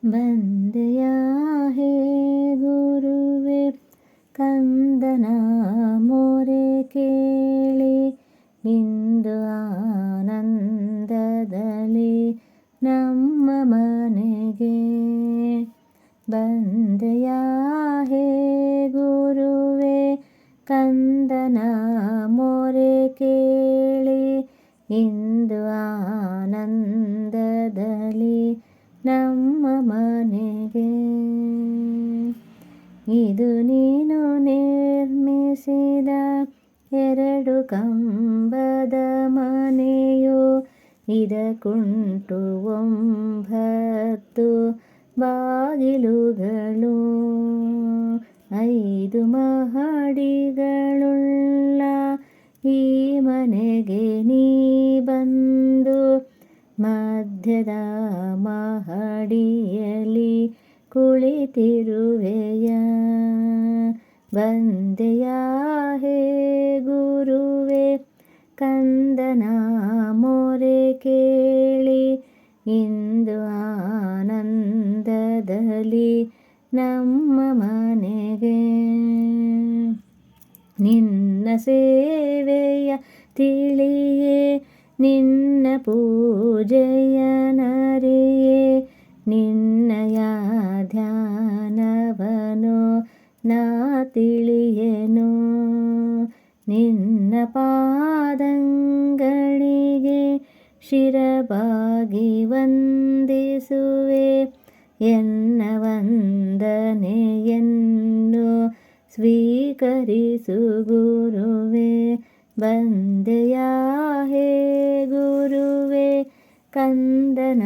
ಬಂದೆಯ ಹೇ ಗುರುವೆ ಕಂದನ ಮೊರೆ ಕೇಳಿ ಇಂದು ಆನಂದದಲ್ಲಿ ನಮ್ಮ ಮನೆಗೆ. ಬಂದೆಯ ಹೇ ಗುರುವೆ ಕಂದನ ಮೊರೆ ಕೇಳಿ ಇಂದು ಆನಂದದಲ್ಲಿ ನಮ್ಮ ಮನೆಗೆ. ಇದು ನೀನು ನಿರ್ಮಿಸಿದ 2 ಕಂಬದ ಮನೆಯು, ಇದಕ್ಕುಂಟು 9 ಬಾಗಿಲುಗಳು. 5 ಮಹಡಿಗಳುಳ್ಳ ಈ ಮನೆಗೆ ನೀ ಬಂದು ಮಧ್ಯದ ಮಹಡಿಯಲ್ಲಿ ಕುಳಿತಿರುವೆಯ. ಬಂದೆಯ ಹೇ ಗುರುವೆ ಕಂದನ ಮೊರೆ ಕೇಳಿ ಇಂದು ಆನಂದದಲ್ಲಿ ನಮ್ಮ ಮನೆಗೆ. ನಿನ್ನ ಸೇವೆಯ ತಿಳಿಯೇ ನಿನ್ನ ಪೂಜೆಯ ನರಿಯೇ ನಿನ್ನಯ ಧ್ಯಾನವನು ನಾ ತಿಳಿಯೆನು. ನಿನ್ನ ಪಾದಂಗಳಿಗೆ ಶಿರಬಾಗಿ ವಂದಿಸುವೆ. ಎನ್ನ ವಂದನೆಯನ್ನು ಸ್ವೀಕರಿಸು ಗುರುವೆ. ಬಂದೆಯ ಹೇ ಗುರುವೆ ಕಂದನ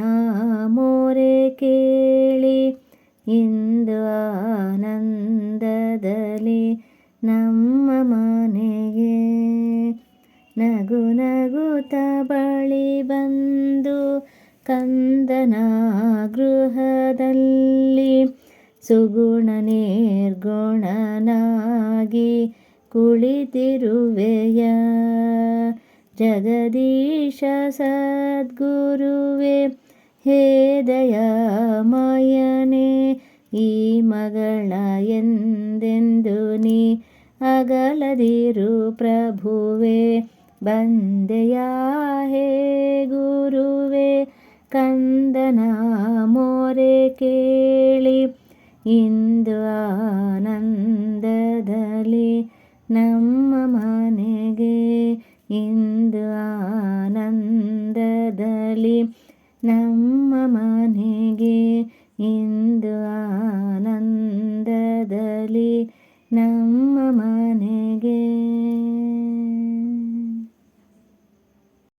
ಮೊರೆ ಕೇಳಿ ಇಂದು ಆನಂದದಲ್ಲಿ ನಮ್ಮ ಮನೆಗೆ. ನಗು ನಗುತ್ತ ಬಳಿ ಬಂದು ಕಂದನ ಗೃಹದಲ್ಲಿ ಸುಗುಣ ನಿರ್ಗುಣನಾಗಿ ಕುಳಿತಿರುವೆಯ. ಜಗದೀಶ ಸದ್ಗುರುವೆ ಹೇ ದಯಾಮಯನೇ, ಈ ಮಗಳ ಎಂದೆಂದು ನೀ ಅಗಲದಿರು ಪ್ರಭುವೆ. ಬಂದೆಯ ಹೇ ಗುರುವೆ ಕಂದನ ಮೊರೆ ಕೇಳಿ ಇಂದು ಆನಂದದಲ್ಲಿ ನಮ್ಮ ಮನೆಗೆ. ಇಂದು ಆನಂದದಲ್ಲಿ ನಮ್ಮ ಮನೆಗೆ. ಇಂದು ಆನಂದದಲ್ಲಿ ನಮ್ಮ ಮನೆಗೆ.